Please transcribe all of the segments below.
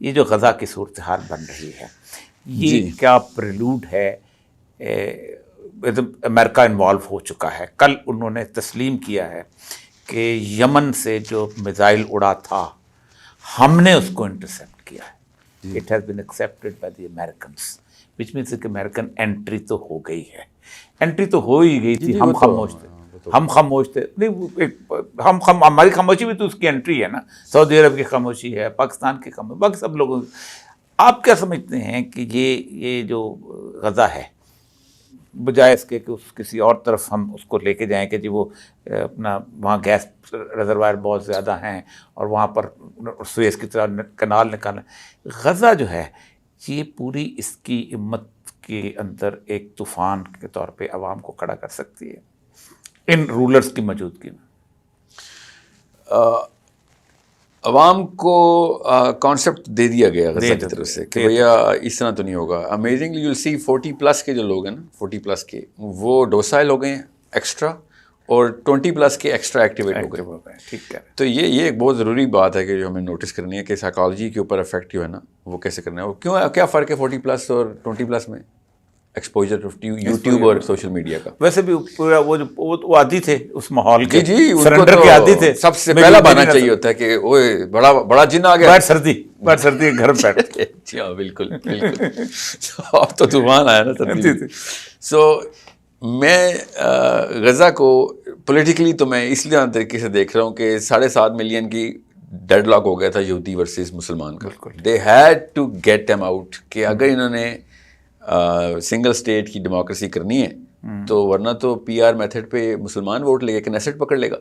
یہ جو غزہ کی صورتحال بن رہی ہے یہ کیا پریلوڈ ہے؟ امریکہ انوالو ہو چکا ہے. کل انہوں نے تسلیم کیا ہے کہ یمن سے جو میزائل اڑا تھا ہم نے اس کو انٹرسیپٹ کیا ہے. It has been accepted by the Americans which means کہ امریکن انٹری تو ہو گئی ہے. انٹری تو ہو ہی گئی تھی. ہم خاموش تھے نہیں، ہماری خاموشی بھی تو اس کی انٹری ہے نا. سعودی عرب کی خاموشی ہے، پاکستان کی خاموشی، باقی سب لوگوں. آپ کیا سمجھتے ہیں کہ یہ جو غزہ ہے بجائے اس کے کہ کسی اور طرف ہم اس کو لے کے جائیں کہ جی وہ اپنا وہاں گیس ریزروائر بہت زیادہ ہیں اور وہاں پر سویز کی طرح کنال نکالنا، غزہ جو ہے یہ پوری اس کی امت کے اندر ایک طوفان کے طور پہ عوام کو کھڑا کر سکتی ہے ان رولرز کی موجودگی میں؟ عوام کو کانسیپٹ دے دیا گیا غزہ کی طرف سے کہ بھیا اس طرح تو نہیں ہوگا. امیزنگلی یو ول سی 40+ کے جو لوگ ہیں نا 40+ کے وہ ڈوسائل ہو گئے ہیں ایکسٹرا، اور 20+ کے ایکسٹرا ایکٹیویٹ ہو گئے. ٹھیک ہے. تو یہ ایک بہت ضروری بات ہے کہ جو ہمیں نوٹس کرنی ہے کہ سائیکالوجی کے اوپر افیکٹ جو ہے نا وہ کیسے کرنا ہے. وہ کیوں، کیا فرق ہے 40+ اور 20+ میں ایکسپوجر یوٹیوب اور سوشل میڈیا کا؟ ویسے بھی پورا وہ عادی تھے اس ماحول کے، جی سرنڈر کے عادی تھے. سب سے پہلا بہانا چاہیے ہوتا ہے کہ اوئے بڑا جن آ گیا، بیٹھ سردی گھر بیٹھ. جی ہاں بالکل بالکل. اب تو طوفان آیا نا سردی. سو میں غزہ کو پولیٹیکلی تو میں اس لیے طریقے سے دیکھ رہا ہوں کہ 7.5 ملین کی ڈیڈ لاک ہو گیا تھا یہودی ورسز مسلمان کا. They had to get them out کہ اگر انہوں نے سنگل اسٹیٹ کی ڈیموکریسی کرنی ہے تو ورنہ تو PR میتھڈ پہ مسلمان ووٹ لے گا، کنیسٹ پکڑ لے گا.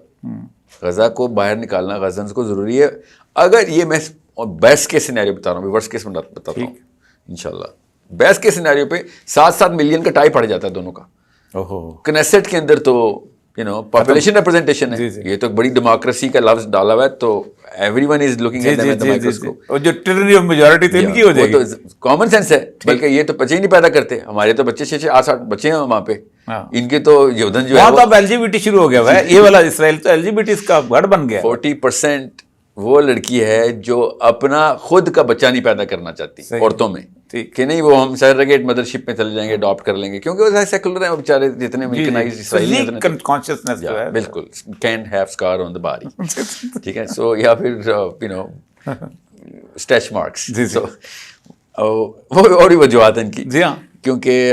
غزہ کو باہر نکالنا غزنز کو ضروری ہے. اگر یہ میں بیسٹ کے سینیریو بتا رہا ہوں، ورسٹ کیس میں بتاتا ہوں انشاءاللہ. بیسٹ کے سینیریو پہ 7 ملین کا ٹائی پڑ جاتا ہے دونوں کا. کنیسٹ کے اندر تو پاپولیشن ریپرزنٹیشن ہے، یہ تو بڑی ڈیموکریسی کا لفظ ڈالا ہوا ہے تو everyone is looking at them at the microscope. اور جو ٹیرنی آف میجورٹی تھی ان کی ہو جائے گی. وہ تو کامن سینس ہے، بلکہ یہ تو بچے ہی نہیں پیدا کرتے. ہمارے تو بچے 6-8 بچے ہیں وہاں پہ، ان کے تو یودن جو ہے وہاں تو اب LGBT شروع ہو گیا ہے. یہ والا اسرائیل تو LGBT کا گھر بن گیا. 40% وہ لڑکی ہے جو اپنا خود کا بچہ نہیں پیدا کرنا چاہتی عورتوں میں، کہ نہیں وہ ہم سیگریگیٹ مدرشپ میں چلے جائیں گے، اڈاپٹ کر لیں گے، کیونکہ وہ سیکولر ہیں وہ بیچارے جتنے امریکنائز اسرائیلی کانشیسنس جو ہے بالکل can't have اسکار on the body. ٹھیک ہے. سو یا پھر اسٹیچ مارکس. وہ اور بھی وجوہات ہیں ان کی. جی ہاں. کیونکہ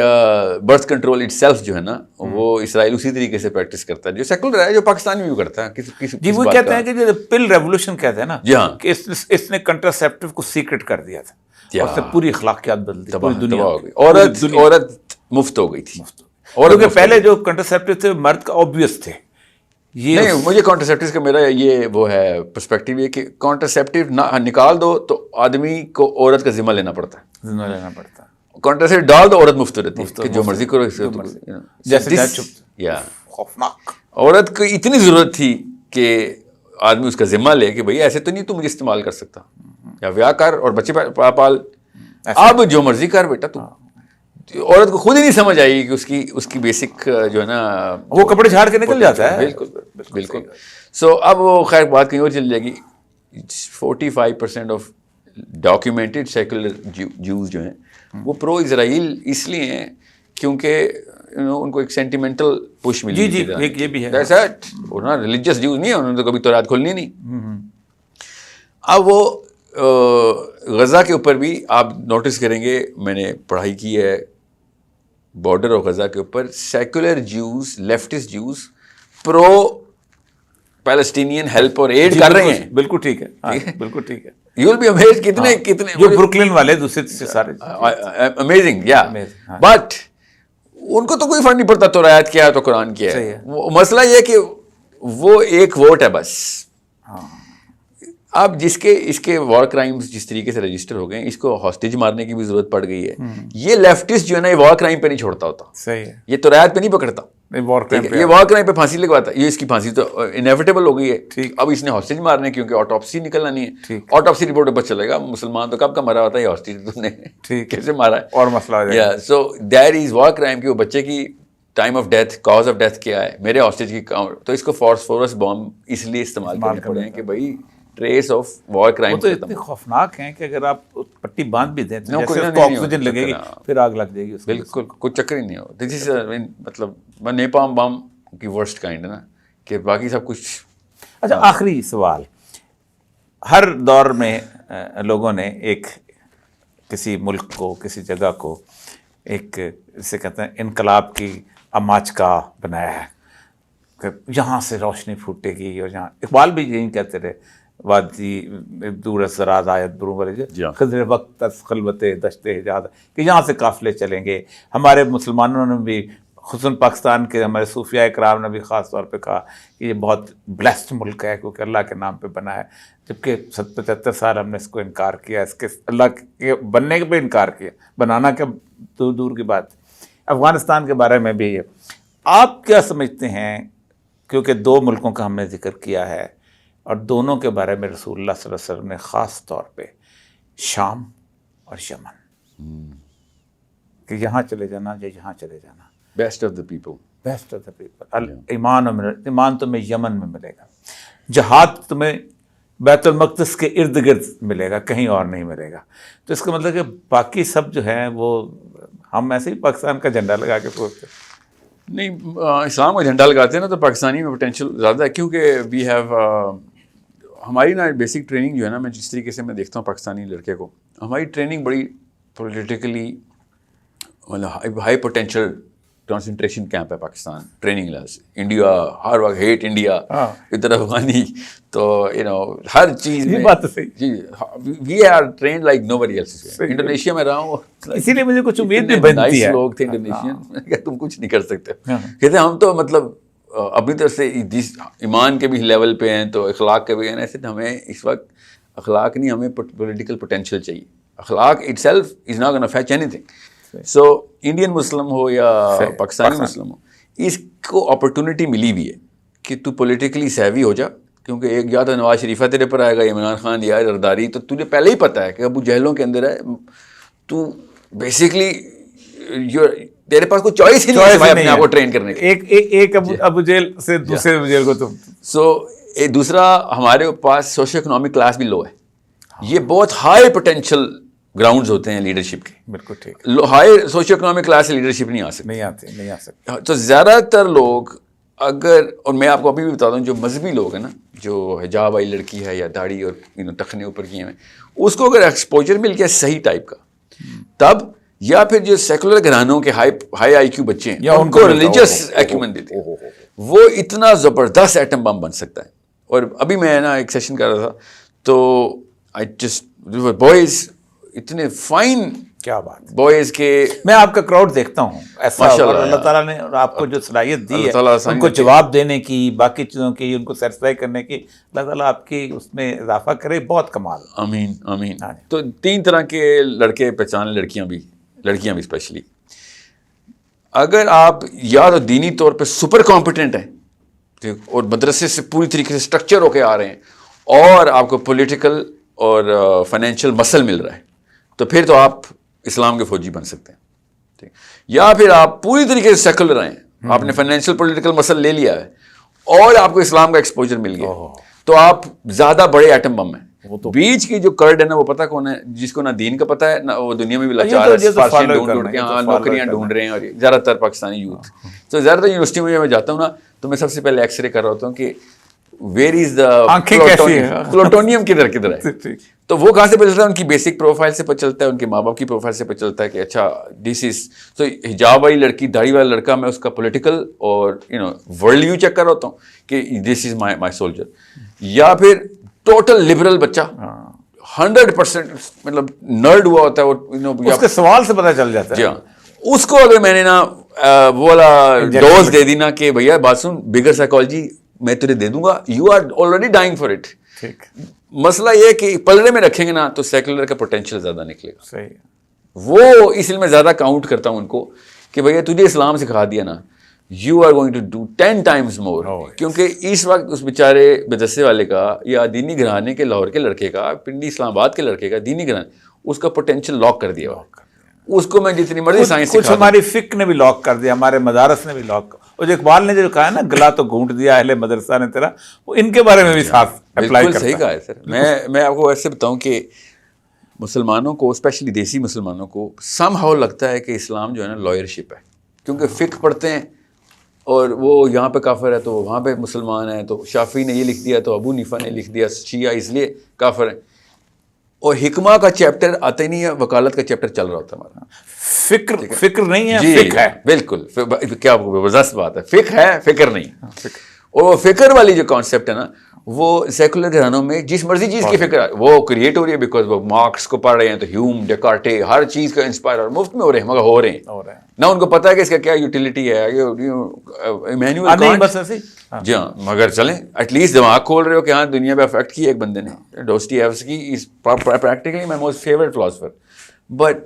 برتھ کنٹرول اٹ سیلف جو ہے نا وہ اسرائیل اسی طریقے سے پریکٹس کرتا ہے جو سیکولر ہے، جو پاکستان میں بھی کرتا ہے. جی وہ کہتے ہیں کہ جو پل ریولوشن کہتے ہیں نا، جی ہاں، کہ اس نے کنٹرسیپٹیو کو سیکرٹ کر دیا تھا اور اس سے پوری اخلاقیات بدل دی، پوری دنیا ہو گئی. عورت مفت ہو گئی تھی. کیونکہ پہلے جو کنٹرسیپٹیو تھے مرد کا آبویس تھے. یہ نہیں، مجھے کانٹرسیپٹیو کا میرا یہ وہ ہے پرسپیکٹیو یہ کہ کانٹرسیپٹیو نکال دو تو آدمی کو عورت کا ذمہ لینا پڑتا ہے. کانٹرسیپٹ ڈال دو عورت مفت رہتی ہے کہ جو مرضی کرو. خوفناک. عورت کو اتنی ضرورت تھی کہ آدمی اس کا ذمہ لے کہ بھائی ایسے تو نہیں تو مجھے استعمال کر سکتا، یا بیاہ کر اور بچے پال، اب جو مرضی کر بیٹا تو. عورت کو خود ہی نہیں سمجھ آئی کہ اس کی بیسک جو ہے نا وہ کپڑے جھاڑ کے نکل جاتا ہے. بالکل بالکل. سو اب وہ خیر بات کہیں اور چل جائے گی. 45% آف ڈاکیومنٹڈ سیکولر جوز جو ہیں وہ پرو اسرائیل اس لیے ہیں کیونکہ ان کو ایک سینٹیمنٹل پش ملی. جی یہ بھی ہے. ریلیجیس جوز نہیں ہے، انہوں نے تو کبھی تورات کھولنی نہیں. اب وہ غزہ کے اوپر بھی آپ نوٹس کریں گے، میں نے پڑھائی کی ہے بارڈر آف غزہ کے اوپر، سیکولر جوز، لیفٹسٹ جوز پرو پیلسٹینین ہیلپ اور ایڈ کر رہے ہیں. بالکل ٹھیک ہے، بالکل ٹھیک ہے. یو ول بی امیزڈ کتنے جو بروکلن والے دوسرے سے سارے امیزنگ. یا بٹ ان کو تو کوئی فرق نہیں پڑتا تو روایت کیا ہے تو قرآن کیا ہے. مسئلہ یہ کہ وہ ایک ووٹ ہے بس. اب اس کے وار کرائمز جس طریقے سے رجسٹر ہو گئے ہیں، اس کو ہاسٹیج مارنے کی بھی ضرورت پڑ گئی ہے. یہ لیفٹسٹ جو ہے نا یہ وار کرائم پہ نہیں چھوڑتا ہوتا. صحیح ہے. یہ تو رعایت پہ نہیں پکڑتا، یہ وار کرائم پہ پھانسی لگواتا. یہ اس کی پھانسی تو انیویٹیبل ہو گئی ہے. اب اس نے ہاسٹیج مارنے کیونکہ آٹوپسی نکلنا نہیں ہے. آٹوپسی رپورٹ پہ چلے گا مسلمان تو کب کا مرا ہوتا ہے، یہ ہاسٹیج تم نے کیسے مارا ہے اور مسئلہ ہو جائے گا. So that is war crime کہ وہ بچے کی time of death, cause of death کیا ہے، میرے ہاسٹیج کی. تو اس کو فورس بام اس لیے استعمال کرنے پڑے ہیں کہ بھائی trace of war وہ crimes. تو اتنے خوفناک ہیں کہ اگر آپ پٹی باندھ بھی دیں تو No, جیسے کوئی اس نہیں کو ہوتا، آکسیجن لگے گی پھر آگ لگ جائے گی اس کو. بالکل کوئی چکر ہی نہیں ہو. دس از مطلب نیپام بم کی ورسٹ کائنڈ ہے نا، کہ باقی سب کچھ. اچھا آخری سوال، ہر دور میں لوگوں نے ایک کسی ملک کو، کسی جگہ کو ایک جسے کہتے ہیں انقلاب کی اماچکا بنایا ہے کہ یہاں سے روشنی پھوٹے گی. اور یہاں اقبال بھی یہی کہتے رہے، وادی دور از دراز آیت بروں والے خضر وقت از خلوت دشت حجاز، کہ یہاں سے قافلے چلیں گے. ہمارے مسلمانوں نے بھی، خصوصاً پاکستان کے ہمارے صوفیاء کرام نے بھی خاص طور پہ کہا کہ یہ بہت بلیسڈ ملک ہے کیونکہ اللہ کے نام پہ بنا ہے، جبکہ 75 سال ہم نے اس کو انکار کیا، اس کے اللہ کے بننے کے پہ انکار کیا، بنانا کیا دور دور کی بات. افغانستان کے بارے میں بھی آپ کیا سمجھتے ہیں؟ کیونکہ 2 ملکوں کا ہم نے ذکر کیا ہے اور دونوں کے بارے میں رسول اللہ صلی اللہ علیہ وسلم نے خاص طور پہ شام اور یمن کہ یہاں چلے جانا یا یہاں چلے جانا. Best of the people, best of the people. ایمان تمہیں یمن میں ملے گا، جہاد تمہیں بیت المقدس کے ارد گرد ملے گا، کہیں اور نہیں ملے گا. تو اس کا مطلب کہ باقی سب جو ہیں وہ ہم ایسے ہی پاکستان کا جھنڈا لگا کے سوچتے ہیں. نہیں اسلام کا جھنڈا لگاتے ہیں نا تو پاکستانی میں پوٹینشیل زیادہ ہے، کیونکہ وی ہیو ہماری نا بیسک ٹریننگ جو ہے نا، میں جس طریقے سے میں دیکھتا ہوں پاکستانی لڑکے کو، ہماری ٹریننگ بڑی پولیٹیکلی مطلب ہائی پوٹینشیل کنسنٹریشن کیمپ ہے پاکستان ٹریننگ لحاظ سے. انڈیا ہر وقت ہیٹ انڈیا، ادھر افغانی، تو ہر چیز میں بات تو صحیح. جی we are trained like nobody else. Indonesia میں رہا ہوں، اسی لیے مجھے کچھ امید بھی بنتی ہے. لوگ تھے انڈونیشین کہ تم کچھ نہیں کر سکتے، کہتے ہم تو مطلب اپنی طرف سے جس ایمان کے بھی لیول پہ ہیں تو اخلاق کے بھی ہیں. ایسے ہمیں اس وقت اخلاق نہیں، ہمیں پولیٹیکل پوٹینشیل چاہیے. اخلاق itself is not gonna fetch اینی تھنگ. سو انڈین مسلم ہو یا پاکستانی مسلم ہو، اس کو اپرچونٹی ملی بھی ہے کہ تو پولیٹیکلی سیوی ہو جا، کیونکہ ایک یا تو نواز شریفہ تیرے پر آئے گا، عمران خان یا زرداری، تو تجھے پہلے ہی پتہ ہے کہ ابو جہلوں کے اندر ہے. تو بیسکلی تیرے پاس کوئی چوائس ہی نہیں ہے اپنے آپ کو ٹرین کرنے کی. ایک ابو جہل سے دوسرے ابو جہل کو تم. سو دوسرا ہمارے پاس سوشل اکنامک کلاس بھی لو ہے. یہ بہت ہائی پوٹینشیل گراؤنڈز ہوتے ہیں لیڈرشپ کے. بالکل ٹھیک. ہائی سوشل اکنامک کلاس سے لیڈرشپ نہیں آ سکتی، نہیں آ سکتے. تو زیادہ تر لوگ اگر، اور میں آپ کو ابھی بھی بتا دوں، جو مذہبی لوگ ہیں نا، جو حجاب والی لڑکی ہے یا داڑھی اور ٹخنے اوپر کیے ہوئے، اس کو اگر ایکسپوجر مل گیا صحیح ٹائپ کا، تب یا پھر جو سیکولر گھرانوں کے ہائی آئی کیو بچے ہیں ان کو ریلیجیس ایکیومن دیتے ہیں، وہ اتنا زبردست ایٹم بم بن سکتا ہے. اور ابھی میں نا ایک سیشن کر رہا تھا تو آئی جسٹ بوائز اتنے فائن، کیا بات بوائز کے. میں آپ کا کراؤڈ دیکھتا ہوں ایسا، اور اللہ تعالیٰ نے آپ کو جو صلاحیت دی ہے ان کو جواب دینے کی، باقی چیزوں کی، ان کو سیٹسفائی کرنے کی، اللہ تعالیٰ آپ کی اس میں اضافہ کرے. بہت کمال. آمین آمین. تو 3 طرح کے لڑکے پہچان، لڑکیاں بھی اسپیشلی. اگر آپ یا تو دینی طور پہ سپر کمپیٹنٹ ہیں اور مدرسے سے پوری طریقے سے اسٹرکچر ہو کے آ رہے ہیں، اور آپ کو پولیٹیکل اور فائنینشیل مسل مل رہا ہے، تو پھر تو آپ اسلام کے فوجی بن سکتے ہیں. ٹھیک. یا پھر آپ پوری طریقے سے سیکولر ہیں، آپ نے فائنینشیل پولیٹیکل مسل لے لیا ہے اور آپ کو اسلام کا ایکسپوجر مل گیا، تو آپ زیادہ بڑے ایٹم بم ہیں. بیچ کی جو کرڈ ہے نا، وہ پتہ کون ہے؟ جس کو نہ دین کا پتہ ہے، نہ وہ دنیا میں بھی لاچار ہے، نوکریاں ڈھونڈ رہے ہیں، اور زیادہ تر پاکستانی یوتھ. تو زیادہ تر یونیورسٹی میں میں جاتا ہوں نا، تو میں سب سے پہلے ایکس رے کر رہا ہوتا ہوں کہ ویئر از دا پلوٹونیم کدھر ہے. تو وہ کہاں سے پتہ چلتا ہے؟ ان کی بیسک پروفائل سے پتہ چلتا ہے، ان کے ماں باپ کی پروفائل سے پتہ چلتا ہے کہ اچھا دس از. تو حجاب والی لڑکی، داڑھی والا لڑکا، میں اس کا پولیٹیکل اور ورلڈ ویو چیک کر رہا ہوتا ہوں کہ دس از مائی سولجر. یا پھر ٹوٹل لبرل بچہ 100% مطلب نرڈ ہوا ہوتا ہے، وہ اس کے سوال سے پتہ چل جاتا ہے. جی ہاں. اس کو اگر میں نے نا وہ والا ڈوز دے دی نا کہ بھیا بات سن، بگر سائیکالوجی میں تجھے دے دوں گا، you are already dying for it. ٹھیک. مسئلہ یہ کہ پلڑے میں رکھیں گے نا تو سیکولر کا پوٹینشیل زیادہ نکلے گا. صحیح. وہ اس لیے میں زیادہ کاؤنٹ کرتا ہوں ان کو کہ بھیا تجھے اسلام سکھا دیا نا، you are going to do 10 times more. کیونکہ اس وقت اس بیچارے مدرسے والے کا یا دینی گھرانے کے لاہور کے لڑکے کا، پنڈی اسلام آباد کے لڑکے کا دینی گھرانے، اس کا پوٹینشیل لاک کر دیا. اس کو میں جتنی مرضی سائنس کچھ ہماری فقہ نے بھی لاک کر دیا، ہمارے مدارس نے بھی لاک. اور جو اقبال نے جو کہا ہے نا گلا تو گھونٹ دیا اہل مدرسہ نے تیرا, وہ ان کے بارے میں بھی ساتھ اپلائی کرتا ہے. صحیح کہا ہے سر. میں آپ کو ایسے بتاؤں کہ مسلمانوں کو, اسپیشلی دیسی مسلمانوں کو سم ہاؤ لگتا ہے کہ اسلام جو ہے نا لائر شپ ہے, کیونکہ فقہ پڑھتے ہیں اور وہ یہاں پہ کافر ہے تو وہاں پہ مسلمان ہے, تو شافعی نے یہ لکھ دیا تو ابو حنیفہ نے لکھ دیا شیعہ اس لیے کافر ہیں, اور حکمہ کا چیپٹر آتا ہی نہیں ہے, وکالت کا چیپٹر چل رہا ہوتا ہے ہمارا. فکر نہیں ہے, جی فقہ ہے. بالکل, کیا زبردست بات ہے, فقہ ہے فکر نہیں. اور فکر والی جو کانسیپٹ ہے نا وہ سیکولر گھرانوں میں جس مرضی چیز کی فکر وہ کریٹ ہو رہی ہے, بیکاز وہ مارکس کو پڑھ رہے ہیں تو ہیوم ڈیکارٹے ہر چیز کا انسپائر اور مفت میں ہو رہے ہیں, مگر ہو رہے ہیں نہ ان کو پتہ ہے کہ اس کا کیا یوٹیلیٹی ہے. ایمینوئل کانٹ, جی ہاں, مگر چلیں ایٹ لیسٹ دماغ کھول رہے ہو کہ ہاں دنیا پہ افیکٹ کی ایک بندے نے. Dostoevsky is practically my most favourite philosopher. But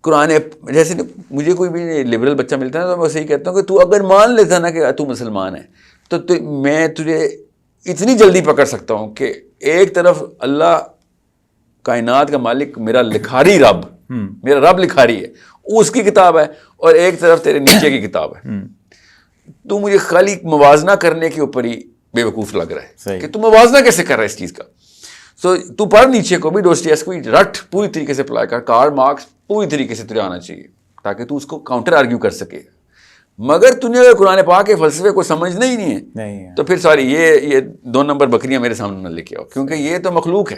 Quran جیسے مجھے کوئی بھی لبرل بچہ ملتا ہے تو میں اسے ہی کہتا ہوں کہ تو اگر مان لیتا نا کہ تو مسلمان ہے تو میں تجھے اتنی جلدی پکڑ سکتا ہوں کہ ایک طرف اللہ کائنات کا مالک میرا لکھاری رب, میرا رب لکھاری ہے, اس کی کتاب ہے, اور ایک طرف تیرے نیچے کی کتاب ہے. تو مجھے خالی موازنہ کرنے کے اوپر ہی بے وقوف لگ رہا ہے کہ تو موازنہ کیسے کر رہا ہے اس چیز کا. سو تو پڑھ نیچے کو بھی, ڈوسٹویوسکی رٹ پوری طریقے سے اپلائی کر, کارل مارکس پوری طریقے سے تجھے آنا چاہیے تاکہ تو اس کو کاؤنٹر آرگیو کر سکے. مگر تجھے اگر قرآن پاک کے فلسفے کو سمجھنا ہی نہیں ہے تو پھر سوری یہ 2 نمبر بکریاں میرے سامنے نہ لے کے آؤ, کیونکہ یہ تو مخلوق ہے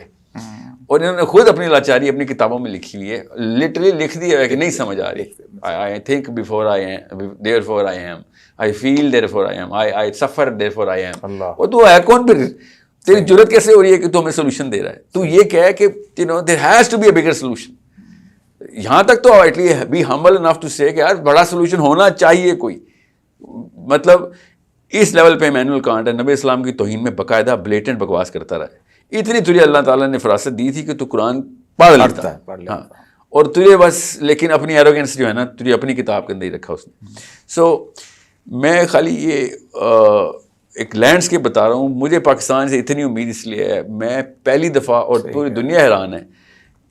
اور انہوں نے خود اپنی لاچاری اپنی کتابوں میں لکھی ہوئی ہے, لٹرلی لکھ دیا ہے کہ نہیں سمجھ آ رہی. I think before I am, therefore I am, I feel therefore I am, I suffer therefore I M. اور تو ہے کون پھر, تیری جرت کیسے ہو رہی ہے کہ تو ہمیں سولوشن دے رہا ہے. تو یہ کہہ کہ there has to be a bigger solution. یہاں تک تو at least be humble enough to say کہ یار بڑا سولوشن ہونا چاہیے کوئی. مطلب اس لیول پہ ایمینوئل کانٹ ہے نبی اسلام کی توہین میں باقاعدہ بلیٹنٹ بکواس کرتا رہا ہے. اتنی تجھے اللہ تعالیٰ نے فراست دی تھی کہ تو قرآن پڑھ لیتا ہے, ہاں, اور تجھے بس لیکن اپنی ایروگنس جو ہے نا تجھے اپنی کتاب کے اندر ہی رکھا اس نے. سو میں خالی یہ ایک لینڈسکیپ بتا رہا ہوں. مجھے پاکستان سے اتنی امید اس لیے ہے, میں پہلی دفعہ, اور پوری دنیا حیران ہے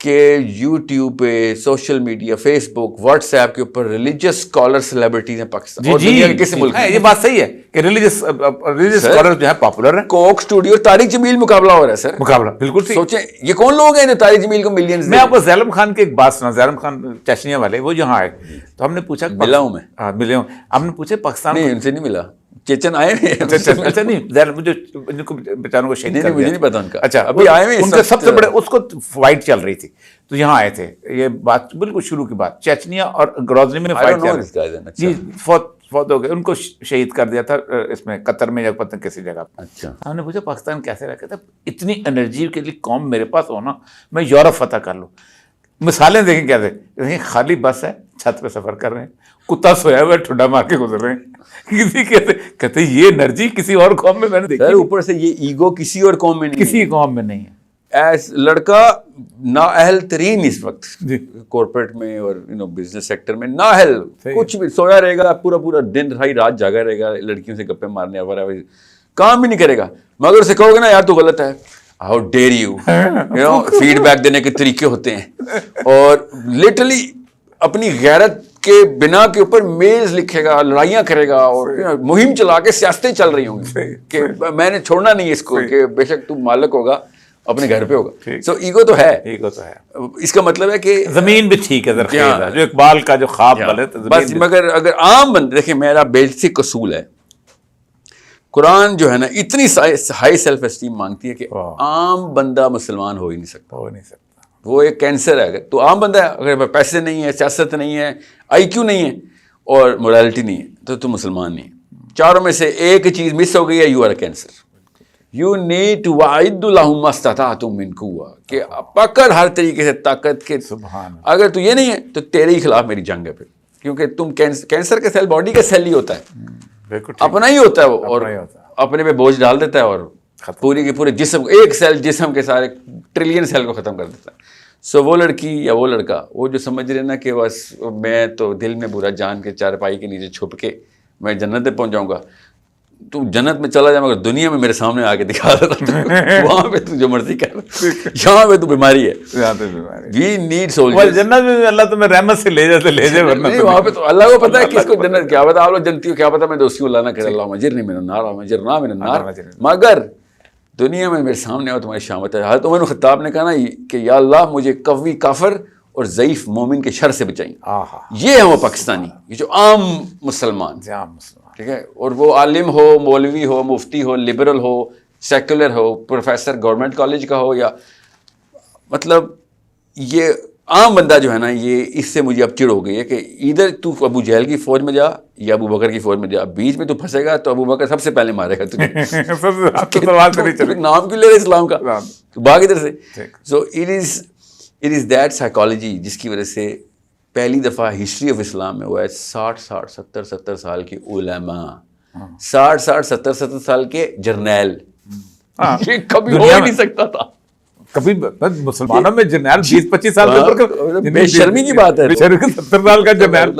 کہ یوٹیوب پہ, سوشل میڈیا, فیس بک, واٹس ایپ کے اوپر ریلیجیس اسکالر سیلیبریٹیز ہیں پاکستان اور دنیا کے کسی ملک میں. یہ بات صحیح ہے کہ ریلیجیس اسکالر جو ہے پاپولر ہے. کوک اسٹوڈیو طارق جمیل مقابلہ ہو رہا ہے سر, مقابلہ بالکل ٹھیک. سوچیں یہ کون لوگ ہیں جو طارق جمیل کو ملینز. میں آپ کو زیلم خان کی ایک بات سنا, زیلم خان چشنیا والے, وہ یہاں آئے تو ہم نے پوچھا, ملا ہوں میں, ہاں ملے ہوں, ہم نے پوچھا پاکستان, نہیں ان سے نہیں ملا, چیچن آئے ہیں. اچھا نہیں, مجھے ان کو بیچاروں کو شہید کر دیا, مجھے نہیں پتا ان کا. اچھا ابھی آئے ہیں, ان کے سب سے بڑے, اس کو فائٹ چل رہی تھی تو یہاں آئے تھے. یہ بات بالکل شروع کی بات, چیچنیا اور گروزنی میں فائٹ چل رہی تھی, فوت ہو گئے, ان کو شہید کر دیا تھا اس میں قطر میں یا پتہ کسی جگہ. اچھا, ہم نے پوچھا پاکستان کیسے رکھا تھا, اتنی انرجی کے لیے قوم میرے پاس ہونا, میں یورپ فتح کر لوں. مثالیں دیکھیں کیسے, خالی بس ہے, چھت پہ سفر کر رہے ہیں, کتا سویا ہوا ہے, ٹھڈا مار کے گزر رہے ہیں. کسی کہتے یہ انرجی کسی اور قوم میں میں نے دیکھی. اوپر سے یہ ایگو کسی اور قوم میں نہیں, کسی قوم میں نہیں ہے. ایس لڑکا نااہل ترین اس وقت کارپوریٹ میں اور بزنس سیکٹر میں, نااہل, کچھ بھی, سویا رہے گا پورا دن رات جاگا رہے گا, لڑکیوں سے گپے مارنے والا, کام بھی نہیں کرے گا. مگر اسے کہو گے نا یار تو غلط ہے, how dare you, feedback دینے کے طریقے ہوتے ہیں, اور لٹرلی اپنی غیرت کے بنا کے اوپر میز لکھے گا, لڑائیاں کرے گا, اور مہم چلا کے سیاستیں چل رہی ہوں گی کہ میں نے چھوڑنا نہیں اس کو, کہ بے شک تم مالک ہوگا اپنے گھر پہ ہوگا. سو ایگو تو ہے, ایگو تو ہے. اس کا مطلب ہے کہ زمین بھی ٹھیک ہے, زرخیز ہے, جو اقبال کا جو خواب بنے بس. مگر اگر عام بندے, دیکھیں میرا بیسک اصول ہے, قرآن جو ہے نا اتنی ہائی سیلف اسٹیم مانگتی ہے کہ عام بندہ مسلمان ہو ہی نہیں سکتا. وہ ایک کینسر ہے. اگر تو عام بندہ ہے, اگر پیسے نہیں ہے, سیاست نہیں ہے, آئی کیو نہیں ہے, اور مورالٹی نہیں ہے, تو مسلمان نہیں ہے. چاروں میں سے ایک چیز مس ہو گئی ہے, you are a cancer. You need to وَأَعِدُّ لَهُم مَا اسْتَطَعْتُم مِّن قُوَّةٍ, کہ پکڑ ہر طریقے سے طاقت کے. اگر تو یہ نہیں ہے تو تیرے ہی خلاف میری جنگ ہے پھر, کیونکہ تم کینسر کا سیل باڈی کا سیل ہی ہوتا ہے, اپنا ہی ہوتا ہے وہ, اور اپنے پہ بوجھ ڈال دیتا ہے اور پوری کے پورے جسم, ایک سیل جسم کے سارے ٹریلین سیل کو ختم کر دیتا ہے. سو وہ لڑکی یا وہ لڑکا, وہ جو سمجھ رہے نا کہ بس میں تو دل میں برا جان کے چارپائی کے نیچے چھپ کے میں جنت پہ پہنچ جاؤں گا, تو جنت میں چلا جائے مگر دنیا میں میرے سامنے آ کے دکھا دیتا وہاں پہ تو جو مرضی کر، یہاں پہ تو بیماری ہے. We need soldiers. جنت میں اللہ تمہیں رحمت سے لے جائے ورنہ وہاں پہ تو اللہ کو پتہ ہے کس کو جنت، کیا پتا آپ لوگ جنتی ہو، کیا پتا میں دوستی اللہ نہ کرے، اللہم اجرنی من النار اجرنا من النار. مگر دنیا میں میرے سامنے آؤ تمہاری شامت ہے. حضرت عمر بن خطاب نے کہا نا کہ یا اللہ مجھے قوی کافر اور ضعیف مومن کے شر سے بچائیں. یہ ہے وہ پاکستانی، یہ جو عام مسلمان، ٹھیک ہے، اور وہ عالم ہو، مولوی ہو، مفتی ہو، لبرل ہو، سیکولر ہو، پروفیسر گورنمنٹ کالج کا ہو، یا مطلب یہ عام بندہ جو ہے نا، یہ اس سے مجھے اب چڑ ہو گئی ہے کہ ادھر تو ابو جہل کی فوج میں جا یا ابو بکر کی فوج میں جا، بیچ میں تو پھنسے گا تو ابو بکر سب سے پہلے مارے گا تجھے. نام کیوں لے رہے اسلام کا، بھاگ ادھر سے. So it is that psychology جس کی وجہ سے پہلی دفعہ ہسٹری آف اسلام میں ہوا ہے 60 سال کے علماء، 60 سال کے جرنیل. یہ کبھی ہو ہی نہیں سکتا تھا. کبھی مسلمانوں میں جرنیل 20-25 سال بے شرمی کی بات ہے. 70 سال کا جرنیل،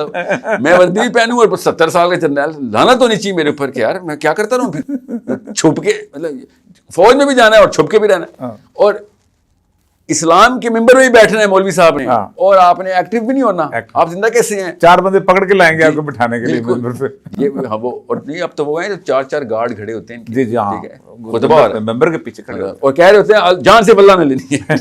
میں وردی بھی پہنوں اور 70 سال کا جرنیل، لعنت ہونی چاہیے میرے اوپر کہ یار میں کیا کرتا رہوں پھر، چھپ کے، مطلب فوج میں بھی جانا ہے اور چھپ کے بھی رہنا ہے، اور اسلام کے ممبر میں بھی بیٹھنا ہے مولوی صاحب نے، اور آپ نے ایکٹیو بھی نہیں ہونا. آپ زندہ کیسے ہیں؟ 4 بندے پکڑ کے لائیں گے آپ کو بٹھانے کے لیے ممبر پہ. یہ ہاں وہ، اور نہیں اب تو وہ ہیں جو 4 گارڈ کھڑے ہوتے ہیں. جی ہاں، خطبہ ممبر کے پیچھے کھڑے اور کہہ رہے ہوتے ہیں جان سے بلّہ نہ لینی ہے.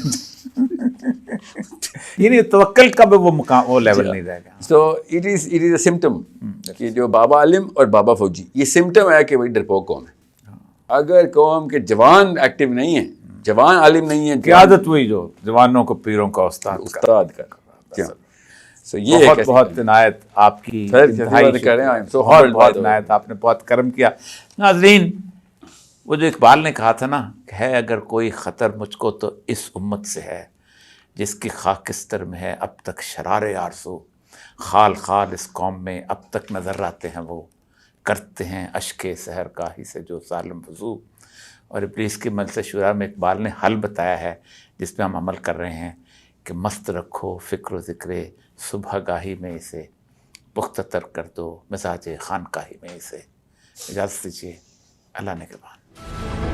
یعنی توکل کا بھی وہ مقام، وہ لیول نہیں رہے گا. So it is a symptom کہ جو بابا عالم اور بابا فوجی، یہ سمٹم ہے کہ بھائی ڈرپوک قوم ہے. اگر قوم کے جوان ایکٹیو نہیں ہیں، جوان عالم نہیں ہے، قیادت ہوئی جو جوانوں کو پیروں کا استاد کا. یہ بہت بہت عنایت آپ کی، بہت عنایت، آپ نے بہت کرم کیا. ناظرین، وہ جو اقبال نے کہا تھا نا کہ ہے اگر کوئی خطر مجھ کو تو اس امت سے ہے جس کی خاکستر میں ہے اب تک شرار آرزو، خال خال اس قوم میں اب تک نظر آتے ہیں وہ، کرتے ہیں اشک سحر کاہی سے جو ظالم وضو. اور ابلیس کی مجلس شورا میں اقبال نے حل بتایا ہے جس پہ ہم عمل کر رہے ہیں کہ مست رکھو فکر و ذکر صبح گاہی میں اسے، پختہ تر کر دو مزاج خانقاہی میں اسے. اجازت دیجیے، اللہ نگہبان.